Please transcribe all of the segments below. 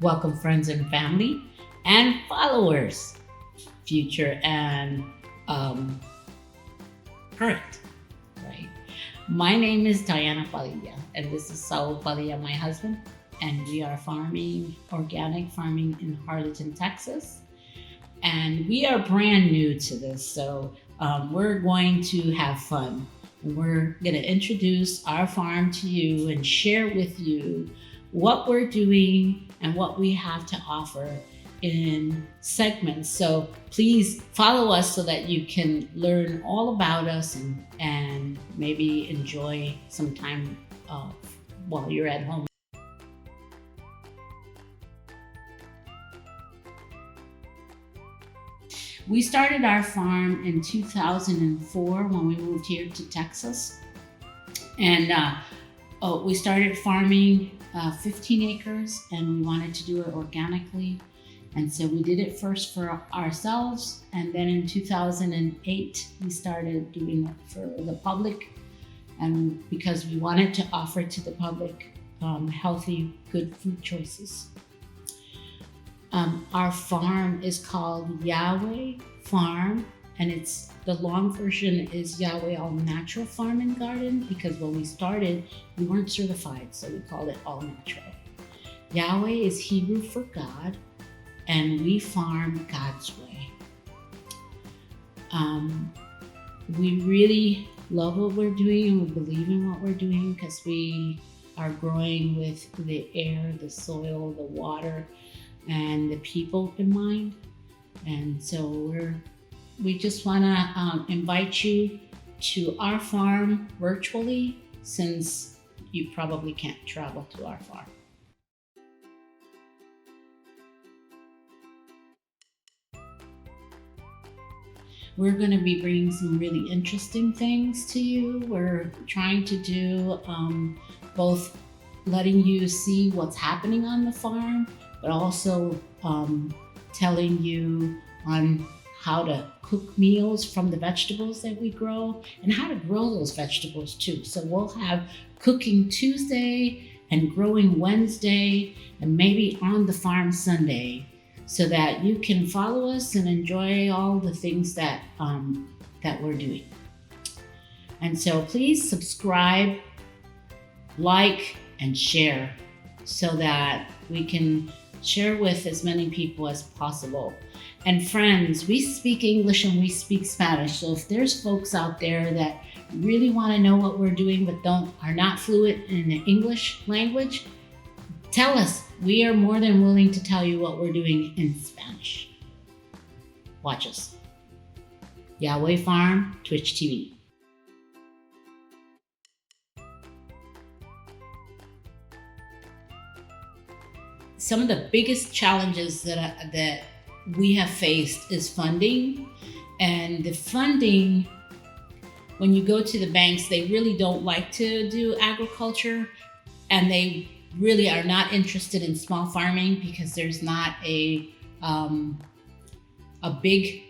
Welcome friends and family and followers, future and current, right? My name is Diana Padilla and this is Saul Padilla, my husband, and we are organic farming in Harlingen, Texas. And we are brand new to this, so we're going to have fun. We're going to introduce our farm to you and share with you what we're doing and what we have to offer in segments. So please follow us so that you can learn all about us and maybe enjoy some time while you're at home. We started our farm in 2004 when we moved here to Texas. And we started farming 15 acres and we wanted to do it organically. And so we did it first for ourselves. And then in 2008, we started doing it for the public. And because we wanted to offer to the public healthy, good food choices. Our farm is called Yahweh Farm, and the long version is Yahweh All Natural Farm and Garden, because when we started, we weren't certified, so we called it All Natural. Yahweh is Hebrew for God, and we farm God's way. We really love what we're doing, and we believe in what we're doing because we are growing with the air, the soil, the water, and the people in mind. And so we just want to invite you to our farm virtually, since you probably can't travel to our farm. We're going to be bringing some really interesting things to you. We're trying to do both letting you see what's happening on the farm, but also telling you on how to cook meals from the vegetables that we grow and how to grow those vegetables too. So we'll have Cooking Tuesday and Growing Wednesday and maybe On the Farm Sunday, so that you can follow us and enjoy all the things that we're doing. And so please subscribe, like, and share so that we can share with as many people as possible. And friends, we speak English and we speak Spanish. So if there's folks out there that really want to know what we're doing but are not fluent in the English language, tell us. We are more than willing to tell you what we're doing in Spanish. Watch us. Yahweh Farm, Twitch TV. Some of the biggest challenges that we have faced is funding. And the funding, when you go to the banks, they really don't like to do agriculture, and they really are not interested in small farming because there's not a big.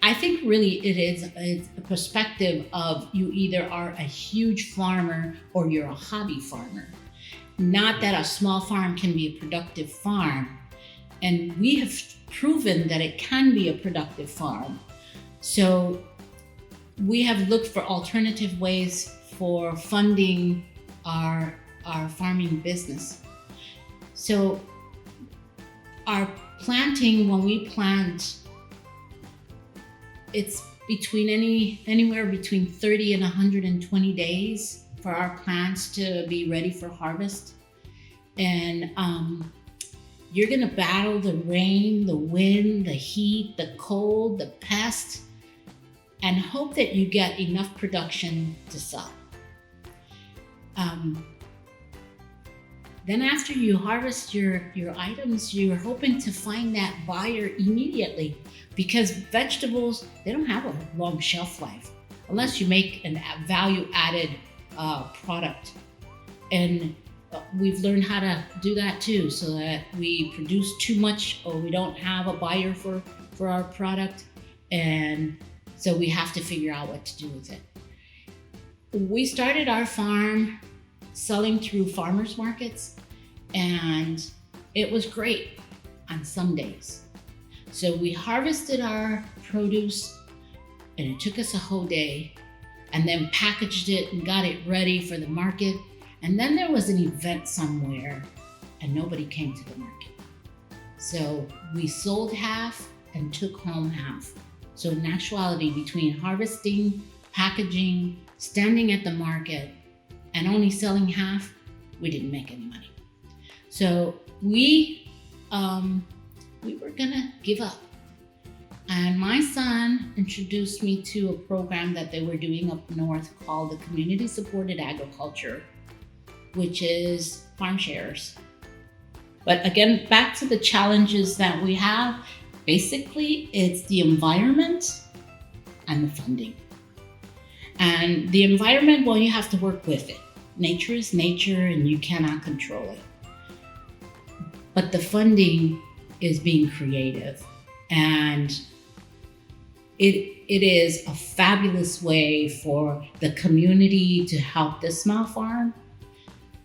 I think really it's a perspective of you either are a huge farmer or you're a hobby farmer. Not that a small farm can be a productive farm. And we have proven that it can be a productive farm. So we have looked for alternative ways for funding our farming business. So our planting, when we plant, it's anywhere between 30 and 120 days for our plants to be ready for harvest. And you're gonna battle the rain, the wind, the heat, the cold, the pests, and hope that you get enough production to sell. Then after you harvest your items, you're hoping to find that buyer immediately, because vegetables, they don't have a long shelf life unless you make a value-added product. And we've learned how to do that too, so that we produce too much or we don't have a buyer for our product. And so we have to figure out what to do with it. We started our farm selling through farmers markets, And it was great on some days. So we harvested our produce, and it took us a whole day, and then packaged it and got it ready for the market. And then there was an event somewhere and nobody came to the market. So we sold half and took home half. So in actuality, between harvesting, packaging, standing at the market, and only selling half, we didn't make any money. So we were gonna give up. And my son introduced me to a program that they were doing up north called the Community Supported Agriculture, which is farm shares. But again, back to the challenges that we have, basically it's the environment and the funding. And the environment, well, you have to work with it. Nature is nature and you cannot control it. But the funding is being creative, and it is a fabulous way for the community to help the small farm,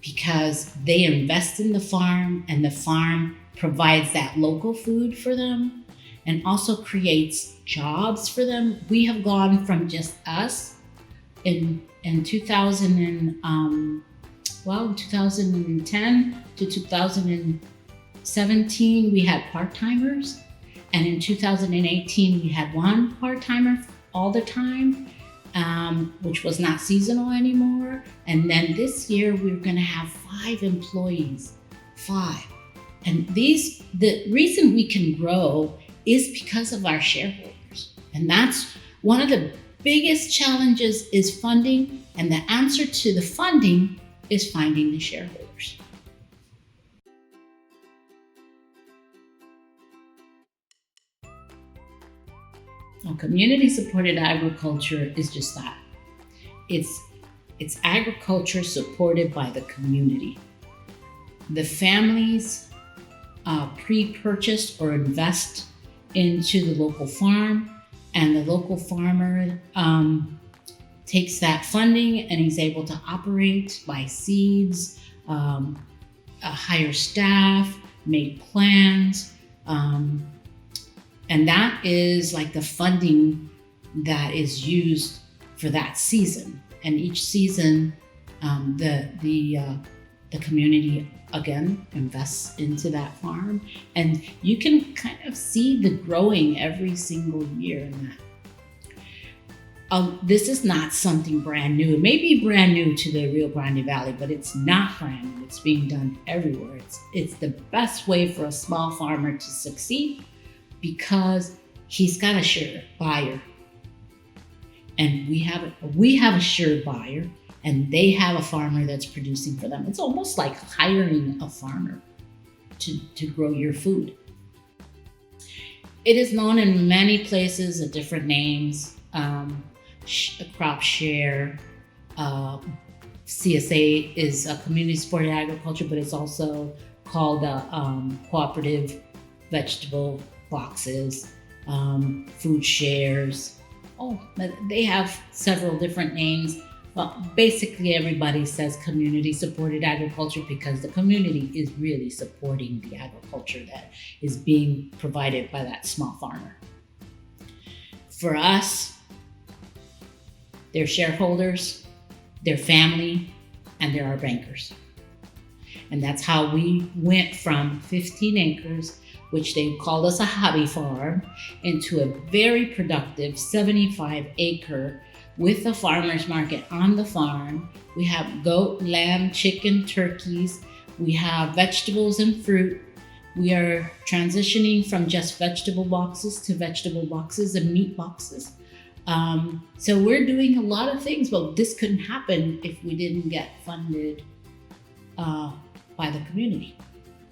because they invest in the farm and the farm provides that local food for them and also creates jobs for them. We have gone from just us in 2010 to 2017, we had part-timers. And in 2018, we had one part-timer all the time, which was not seasonal anymore. And then this year, we're gonna have 5 employees, 5. And the reason we can grow is because of our shareholders. And that's one of the biggest challenges is funding. And the answer to the funding is finding the shareholders. Well, community-supported agriculture is just that. It's agriculture supported by the community. The families pre-purchase or invest into the local farm, and the local farmer takes that funding and he's able to operate, buy seeds, hire staff, make plans. And that is like the funding that is used for that season. And each season, the community again invests into that farm, and you can kind of see the growing every single year in that. This is not something brand new. It may be brand new to the Rio Grande Valley, but it's not brand new. It's being done everywhere. It's the best way for a small farmer to succeed, because he's got a sure buyer, and we have a sure buyer, and they have a farmer that's producing for them. It's almost like hiring a farmer to grow your food. It is known in many places at different names, crop share. CSA is a community supported agriculture, but it's also called cooperative vegetable boxes, food shares. They have several different names. Well, basically everybody says community supported agriculture because the community is really supporting the agriculture that is being provided by that small farmer. For us, they're shareholders, they're family, and they're our bankers. And that's how we went from 15 acres, which they called us a hobby farm, into a very productive 75-acre with a farmer's market on the farm. We have goat, lamb, chicken, turkeys. We have vegetables and fruit. We are transitioning from just vegetable boxes to vegetable boxes and meat boxes. So we're doing a lot of things, but this couldn't happen if we didn't get funded by the community,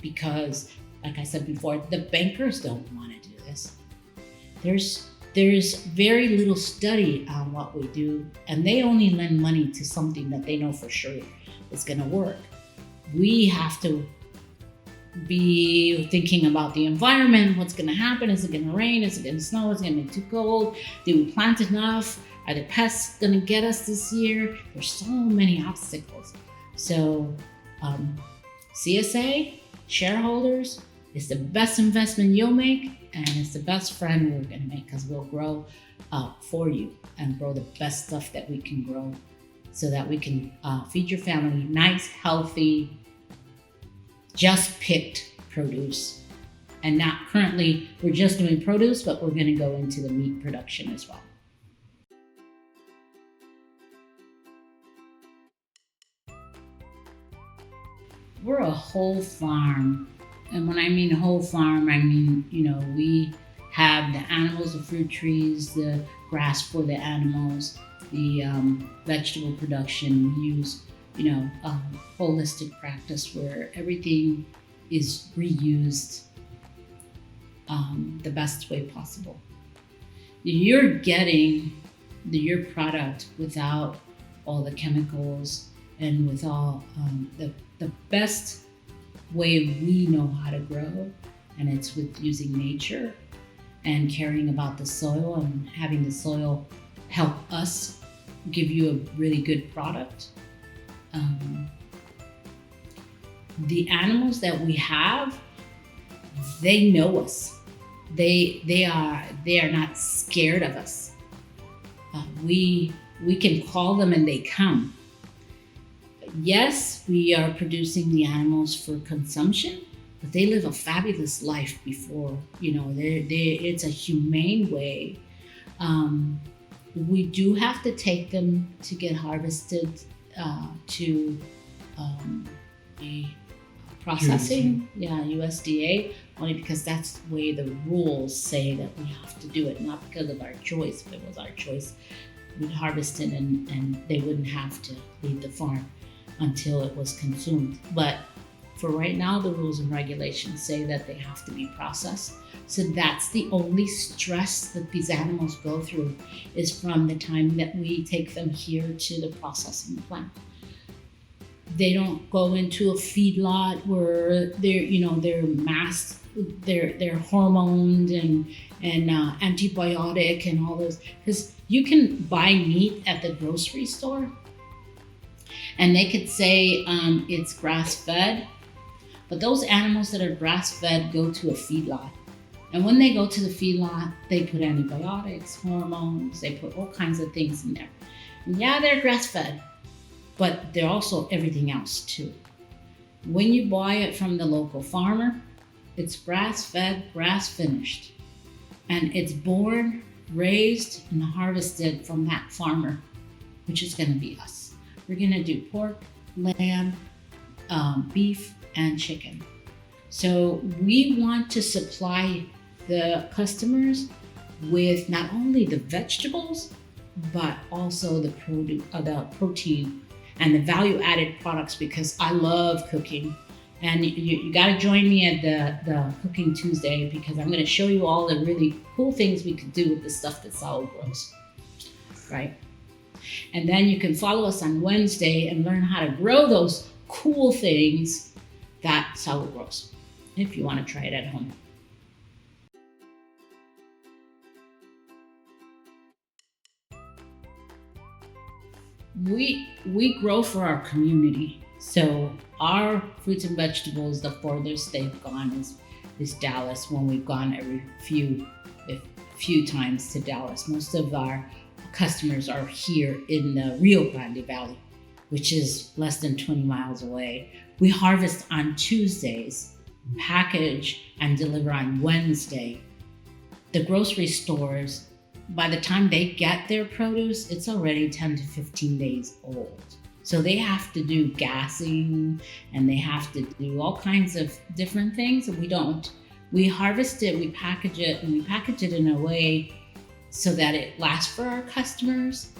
because like I said before, the bankers don't want to do this. There's very little study on what we do, and they only lend money to something that they know for sure is going to work. We have to be thinking about the environment. What's going to happen? Is it going to rain? Is it going to snow? Is it going to be too cold? Did we plant enough? Are the pests going to get us this year? There's so many obstacles. So CSA, shareholders, it's the best investment you'll make, and it's the best friend we're gonna make, because we'll grow for you and grow the best stuff that we can grow so that we can feed your family nice, healthy, just picked produce. And not currently, we're just doing produce, but we're gonna go into the meat production as well. We're a whole farm. And when I mean whole farm, I mean, we have the animals, the fruit trees, the grass for the animals, the vegetable production. We use, a holistic practice where everything is reused the best way possible. You're getting your product without all the chemicals and with all the best way we know how to grow, and it's with using nature and caring about the soil and having the soil help us give you a really good product. The animals that we have, they know us. They are not scared of us. We can call them and they come. Yes, we are producing the animals for consumption, but they live a fabulous life before. It's a humane way. We do have to take them to get harvested to a processing, USDA, only because that's the way the rules say that we have to do it, not because of our choice. If it was our choice, we'd harvest it and they wouldn't have to leave the farm until it was consumed. But for right now, the rules and regulations say that they have to be processed. So that's the only stress that these animals go through, is from the time that we take them here to the processing plant. They don't go into a feedlot where they're masked, they're hormoned and antibiotic and all those. Because you can buy meat at the grocery store, and they could say it's grass-fed, but those animals that are grass-fed go to a feedlot. And when they go to the feedlot, they put antibiotics, hormones, they put all kinds of things in there. And yeah, they're grass-fed, but they're also everything else too. When you buy it from the local farmer, it's grass-fed, grass-finished. And it's born, raised, and harvested from that farmer, which is gonna be us. We're gonna do pork, lamb, beef, and chicken. So we want to supply the customers with not only the vegetables, but also the protein and the value-added products, because I love cooking. And you got to join me at the Cooking Tuesday, because I'm going to show you all the really cool things we could do with the stuff that Saul grows, right? And then you can follow us on Wednesday and learn how to grow those cool things that Saul grows, if you want to try it at home. We grow for our community. So our fruits and vegetables, the furthest they've gone is Dallas, when we've gone every few times to Dallas. Most of our customers are here in the Rio Grande Valley, which is less than 20 miles away. We harvest on Tuesdays, package and deliver on Wednesday. The grocery stores, by the time they get their produce, it's already 10 to 15 days old. So they have to do gassing, and they have to do all kinds of different things. We don't. We harvest it, we package it, and we package it in a way so that it lasts for our customers,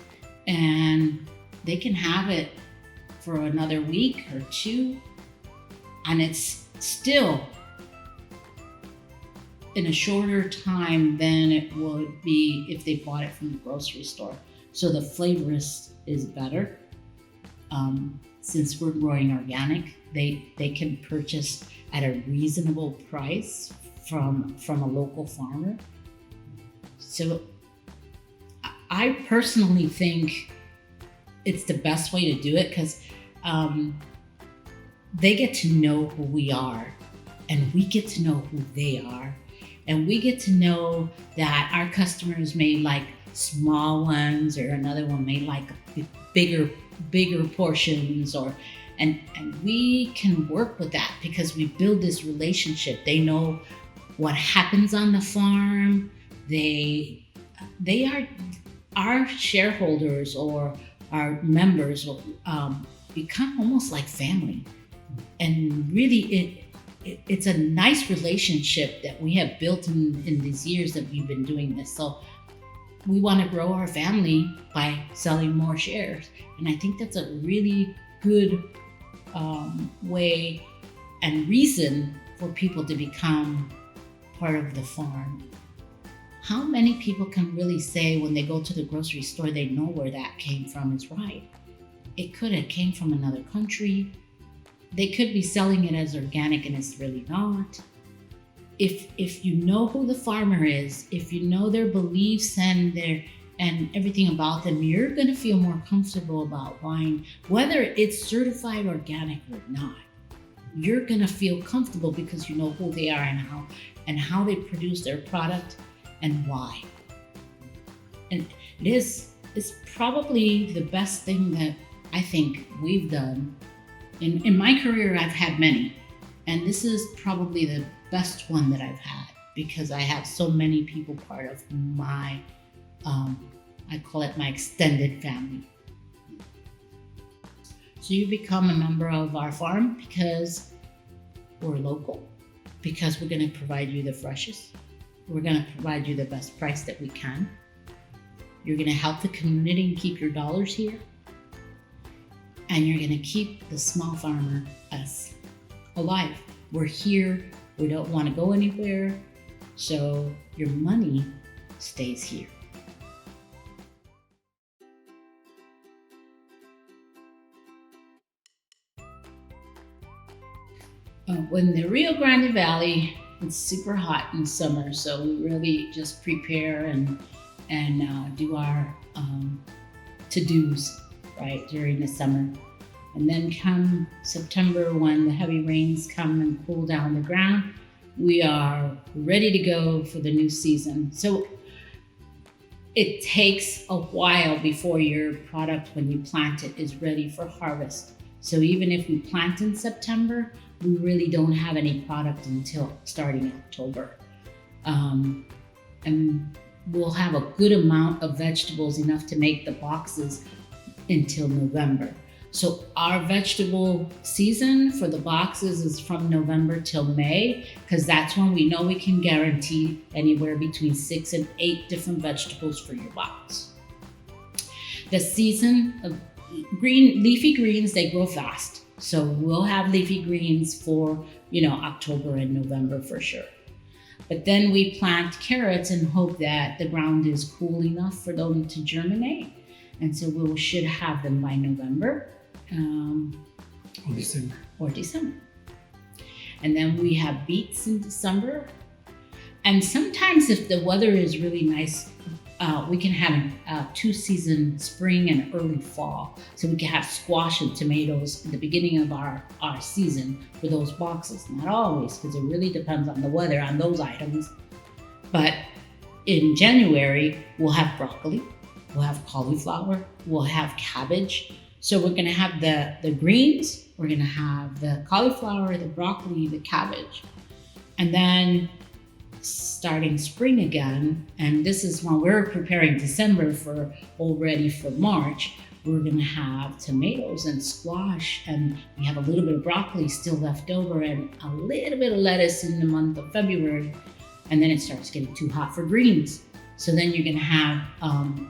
and they can have it for another week or two, and it's still in a shorter time than it would be if they bought it from the grocery store. So the flavor is better. Since we're growing organic, they can purchase at a reasonable price from a local farmer. So I personally think it's the best way to do it, because they get to know who we are, and we get to know who they are. And we get to know that our customers may like small ones, or another one may like bigger portions, and we can work with that because we build this relationship. They know what happens on the farm. They are our shareholders or our members, become almost like family. And really, it's a nice relationship that we have built in these years that we've been doing this. So we want to grow our family by selling more shares. And I think that's a really good way and reason for people to become part of the farm. How many people can really say when they go to the grocery store, they know where that came from is right? It could have came from another country. They could be selling it as organic and it's really not. If you know who the farmer is, if you know their beliefs and everything about them, you're going to feel more comfortable about buying, whether it's certified organic or not. You're going to feel comfortable because you know who they are and how they produce their product and why. And it's probably the best thing that I think we've done. In my career, I've had many, and this is probably the best one that I've had because I have so many people part of my, I call it my extended family. So you become a member of our farm because we're local, because we're going to provide you the freshest. We're going to provide you the best price that we can. You're going to help the community and keep your dollars here. And you're going to keep the small farmer, us, alive. We're here. We don't want to go anywhere. So your money stays here. When the Rio Grande Valley, it's super hot in summer, so we really just prepare and do our to-dos right during the summer. And then come September, when the heavy rains come and cool down the ground, we are ready to go for the new season. So it takes a while before your product, when you plant it, is ready for harvest. So even if we plant in September, we really don't have any product until starting October. And we'll have a good amount of vegetables, enough to make the boxes until November. So our vegetable season for the boxes is from November till May, because that's when we know we can guarantee anywhere between 6 and 8 different vegetables for your box. The season of leafy greens, they grow fast. So we'll have leafy greens for, October and November for sure. But then we plant carrots and hope that the ground is cool enough for them to germinate. And so we should have them by November. Or December. And then we have beets in December. And sometimes if the weather is really nice, we can have a 2-season spring and early fall. So we can have squash and tomatoes at the beginning of our season for those boxes. Not always, because it really depends on the weather on those items. But in January, we'll have broccoli, we'll have cauliflower, we'll have cabbage. So we're going to have the greens, we're going to have the cauliflower, the broccoli, the cabbage. And then starting spring again, and this is when we're preparing December for already for March, we're going to have tomatoes and squash, and we have a little bit of broccoli still left over and a little bit of lettuce in the month of February. And then it starts getting too hot for greens. So then you're going to have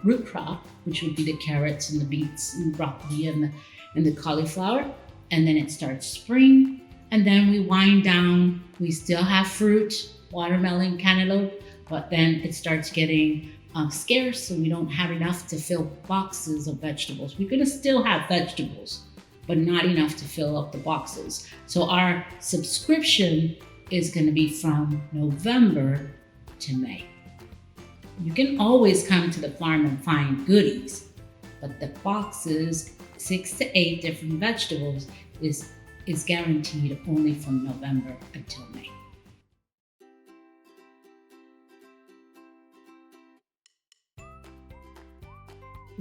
root crop, which would be the carrots and the beets and the broccoli and the cauliflower. And then it starts spring. And then we wind down. We still have fruit, watermelon, cantaloupe, but then it starts getting scarce, so we don't have enough to fill boxes of vegetables. We're going to still have vegetables, but not enough to fill up the boxes. So our subscription is going to be from November to May. You can always come to the farm and find goodies, but the boxes, 6 to 8 different vegetables, is is guaranteed only from November until May.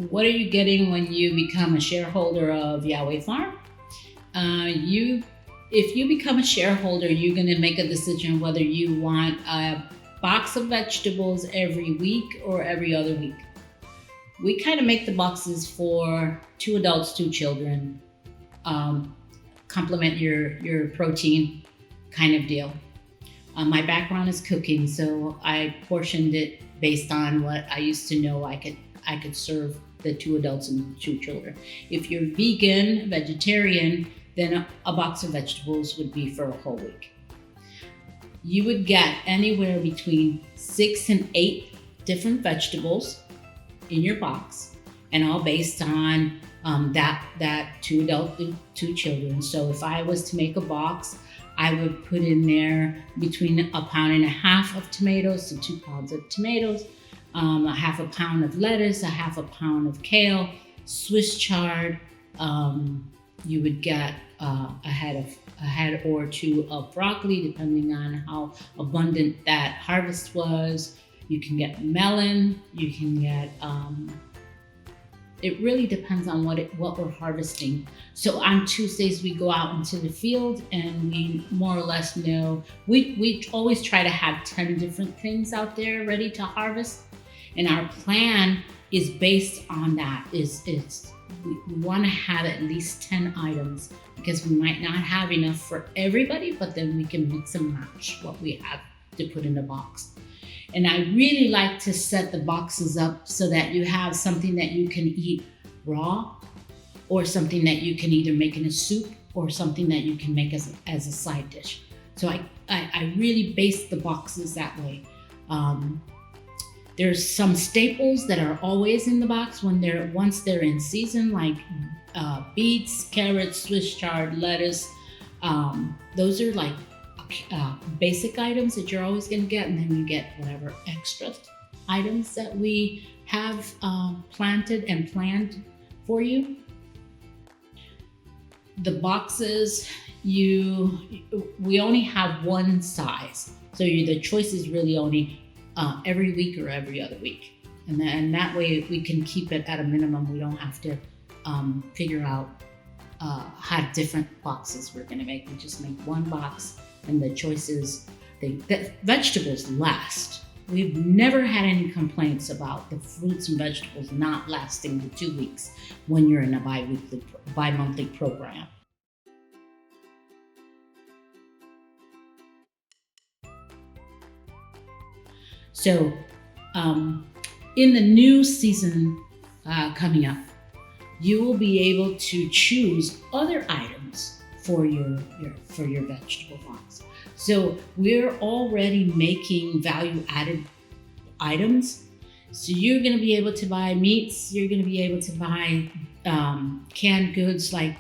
What are you getting when you become a shareholder of Yahweh Farm? If you become a shareholder, you're going to make a decision whether you want a box of vegetables every week or every other week. We kind of make the boxes for 2 adults, 2 children, complement your protein kind of deal. My background is cooking, so I portioned it based on what I used to know I could serve the 2 adults and 2 children. If you're vegan, vegetarian, then a box of vegetables would be for a whole week. You would get anywhere between 6 and 8 different vegetables in your box, and all based on that 2 adults and 2 children. So if I was to make a box, I would put in there between 1.5 pounds of tomatoes to 2 pounds of tomatoes, 1/2 pound of lettuce, 1/2 pound of kale, Swiss chard. You would get a head or 2 of broccoli, depending on how abundant that harvest was. You can get melon. You can get. It really depends on what we're harvesting. So on Tuesdays we go out into the field and we more or less know. We always try to have 10 different things out there ready to harvest, and our plan is based on that. We want to have at least 10 items because we might not have enough for everybody, but then we can mix and match what we have to put in the box. And I really like to set the boxes up so that you have something that you can eat raw, or something that you can either make in a soup, or something that you can make as a side dish. So I really base the boxes that way. There's some staples that are always in the box once they're in season, like beets, carrots, Swiss chard, lettuce. Those are like basic items that you're always going to get, and then you get whatever extra items that we have planted and planned for you. The boxes, we only have one size, so the choice is really only every week or every other week, and that way we can keep it at a minimum. We don't have to figure out how different boxes we're going to make. We just make one box. And the choices, the vegetables last. We've never had any complaints about the fruits and vegetables not lasting the 2 weeks when you're in a bi-monthly program. So in the new season coming up, you will be able to choose other items for your vegetable box. So we're already making value-added items. So you're going to be able to buy meats. You're going to be able to buy canned goods like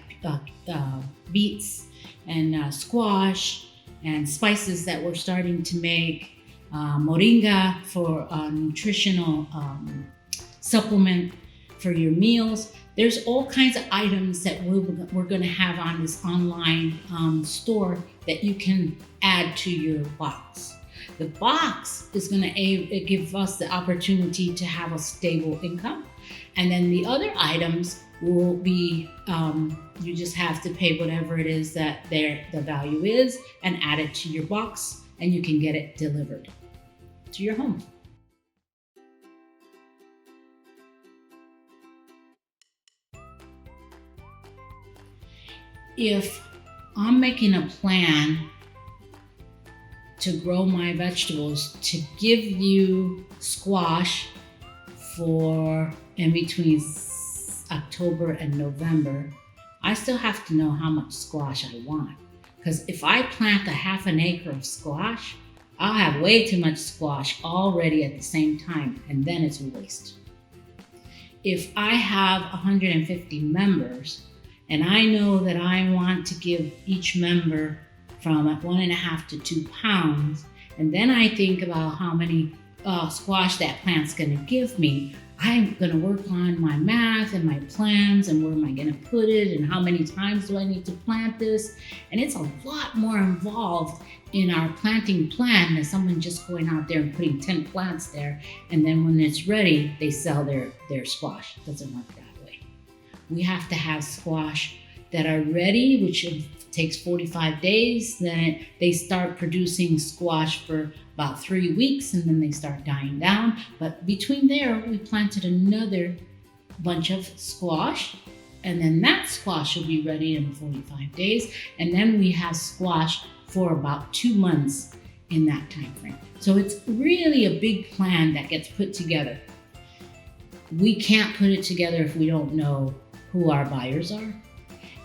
beets and squash, and spices that we're starting to make. Moringa for a nutritional supplement for your meals. There's all kinds of items that we're going to have on this online store that you can add to your box. The box is going to give us the opportunity to have a stable income. And then the other items will be, you just have to pay whatever it is that the value is and add it to your box, and you can get it delivered to your home. If I'm making a plan to grow my vegetables to give you squash for in between October and November, I still have to know how much squash I want. Because if I plant 1/2 acre of squash, I'll have way too much squash already at the same time, and then it's a waste. If I have 150 members, and I know that I want to give each member from 1.5 to 2 pounds, and then I think about how many squash that plant's gonna give me, I'm going to work on my math and my plans and where am I going to put it and how many times do I need to plant this. And it's a lot more involved in our planting plan than someone just going out there and putting 10 plants there. And then when it's ready, they sell their squash. It doesn't work that way. We have to have squash that are ready, which takes 45 days. Then they start producing squash for about 3 weeks, and then they start dying down. But between there, we planted another bunch of squash, and then that squash will be ready in 45 days. And then we have squash for about 2 months in that time frame. So it's really a big plan that gets put together. We can't put it together if we don't know who our buyers are.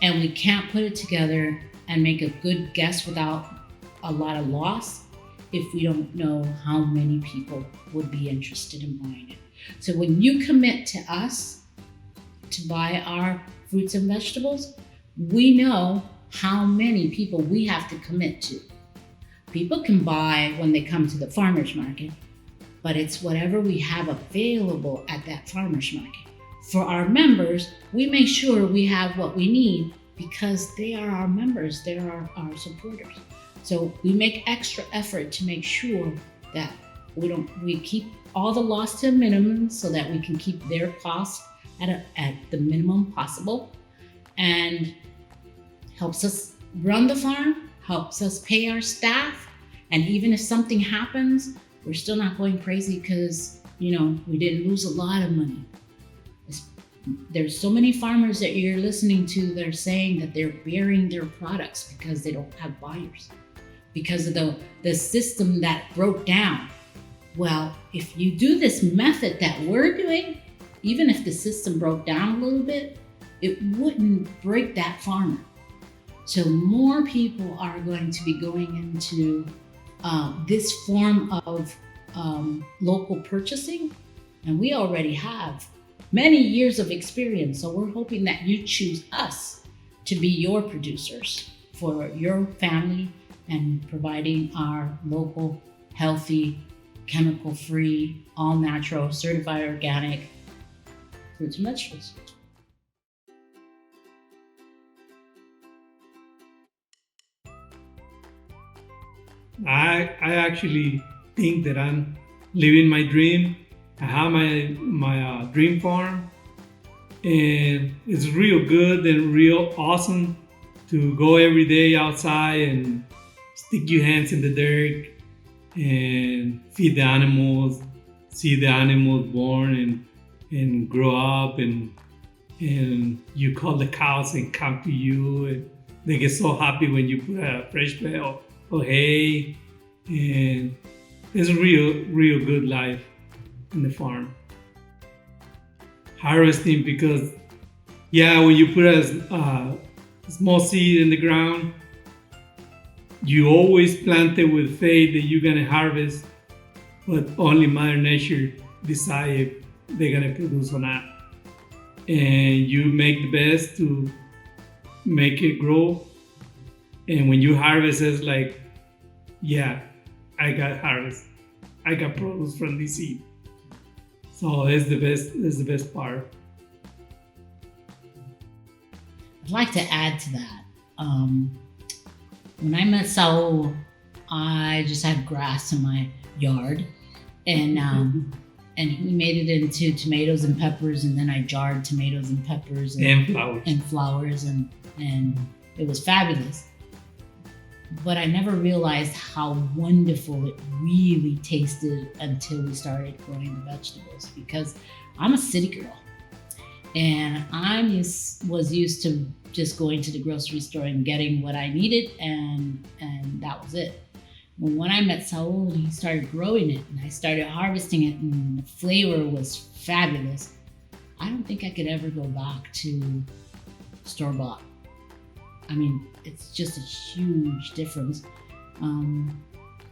And we can't put it together and make a good guess without a lot of loss if we don't know how many people would be interested in buying it. So when you commit to us to buy our fruits and vegetables, we know how many people we have to commit to. People can buy when they come to the farmer's market, but it's whatever we have available at that farmer's market. For our members, we make sure we have what we need because they are our members, they are our supporters. So we make extra effort to make sure that we keep all the loss to a minimum so that we can keep their costs at the minimum possible, and helps us run the farm, helps us pay our staff, and even if something happens, we're still not going crazy because we didn't lose a lot of money. There's so many farmers that you're listening to that are saying that they're burying their products because they don't have buyers, because of the system that broke down. Well, if you do this method that we're doing, even if the system broke down a little bit, it wouldn't break that farmer. So more people are going to be going into this form of local purchasing, and we already have many years of experience. So we're hoping that you choose us to be your producers for your family and providing our local, healthy, chemical-free, all-natural, certified organic fruits and vegetables. I actually think that I'm living my dream. I have my dream farm, and it's real good and real awesome to go every day outside and stick your hands in the dirt and feed the animals, see the animals born and grow up, and you call the cows and come to you, and they get so happy when you put a fresh bale of hay, and it's a real good life in the farm. Harvesting, because when you put a small seed in the ground, you always plant it with faith that you're gonna harvest, but only Mother Nature decide if they're gonna produce or not. And you make the best to make it grow. And when you harvest, it's like, I got harvest. I got produce from this seed. So it's the best part. I'd like to add to that. When I met Saul, I just had grass in my yard, and he made it into tomatoes and peppers, and then I jarred tomatoes and peppers and flowers, and it was fabulous. But I never realized how wonderful it really tasted until we started growing the vegetables, because I'm a city girl and I was used to just going to the grocery store and getting what I needed, and that was it. But when I met Saul and he started growing it and I started harvesting it and the flavor was fabulous, I don't think I could ever go back to store-bought. I mean, it's just a huge difference.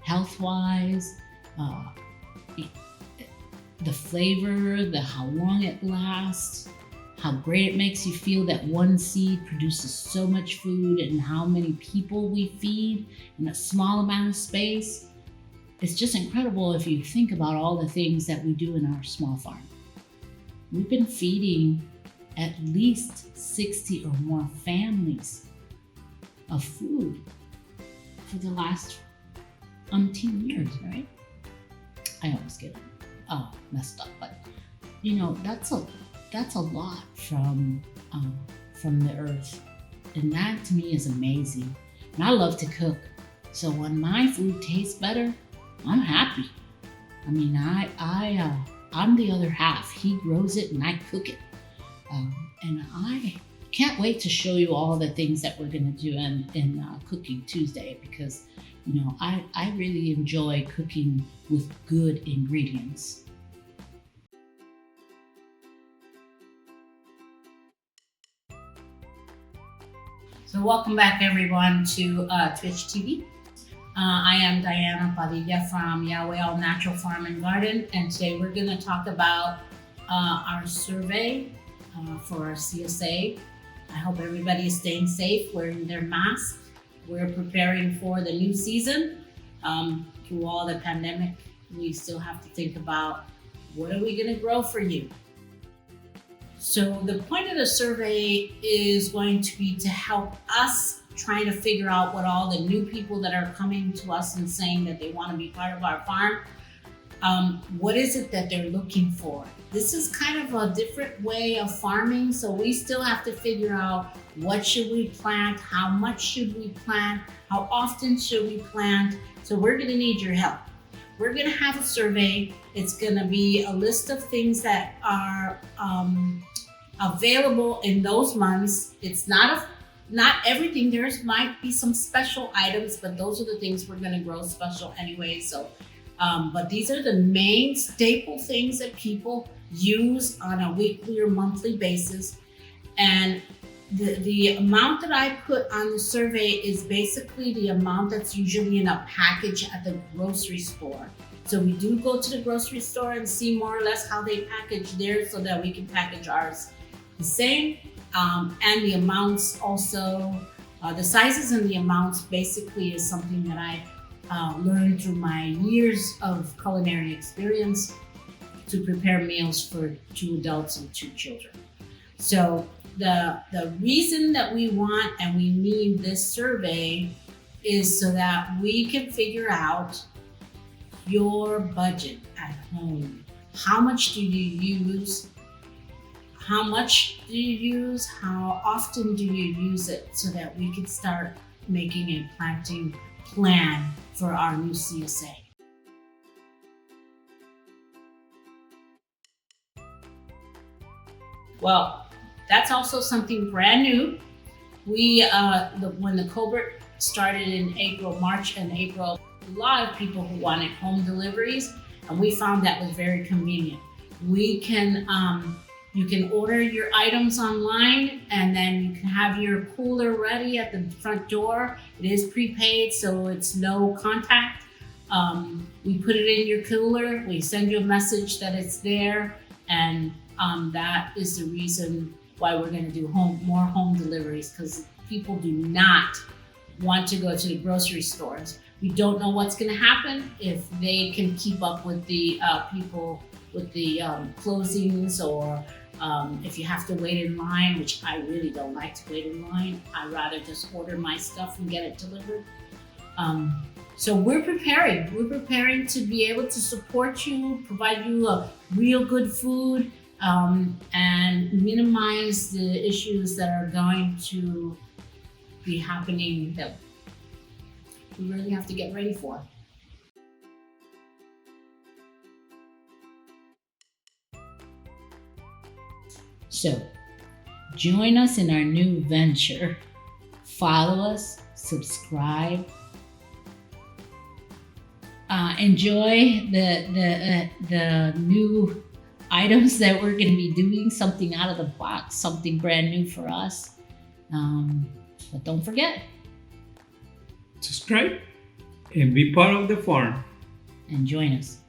Health-wise, the flavor, how long it lasts, how great it makes you feel that one seed produces so much food, and how many people we feed in a small amount of space. It's just incredible if you think about all the things that we do in our small farm. we've been feeding at least 60 or more families of food for the last umpteen years, right? I always get messed up, but that's a lot from the earth, and that to me is amazing. And I love to cook, so when my food tastes better, I'm happy. I mean, I'm the other half. He grows it and I cook it, and I can't wait to show you all the things that we're gonna do in Cooking Tuesday, because I really enjoy cooking with good ingredients. So welcome back everyone to Twitch TV. I am Diana Padilla from Yahweh All Natural Farm and Garden, and today we're going to talk about our survey for our CSA. I hope everybody is staying safe, wearing their mask. We're preparing for the new season. Through all the pandemic, we still have to think about what are we going to grow for you. So the point of the survey is going to be to help us trying to figure out what all the new people that are coming to us and saying that they want to be part of our farm, what is it that they're looking for? This is kind of a different way of farming, so we still have to figure out what should we plant, how much should we plant, how often should we plant. So we're going to need your help. We're going to have a survey. It's going to be a list of things that are available in those months. It's not everything. Might be some special items, but those are the things we're going to grow special anyway. So, but these are the main staple things that people use on a weekly or monthly basis. And the amount that I put on the survey is basically the amount that's usually in a package at the grocery store. So we do go to the grocery store and see more or less how they package theirs so that we can package ours the same. And the amounts also, the sizes and the amounts basically is something that I learned through my years of culinary experience to prepare meals for 2 adults and 2 children. So the reason that we want and we need this survey is so that we can figure out your budget at home. How much do you use? How much do you use? How often do you use it, so that we can start making a planting plan for our new CSA. Well, that's also something brand new. When the COVID started in March and April, a lot of people who wanted home deliveries, and we found that was very convenient. You can order your items online, and then you can have your cooler ready at the front door. It is prepaid, so it's no contact. We put it in your cooler, we send you a message that it's there, and that is the reason why we're gonna do more home deliveries, because people do not want to go to the grocery stores. We don't know what's gonna happen if they can keep up with the people with the closings, or if you have to wait in line, which I really don't like to wait in line. I'd rather just order my stuff and get it delivered. So we're preparing. We're preparing to be able to support you, provide you a real good food, and minimize the issues that are going to be happening that we really have to get ready for. So, join us in our new venture. Follow us, subscribe, enjoy the new items that we're going to be doing, something out of the box, something brand new for us. But don't forget, subscribe and be part of the farm. And join us.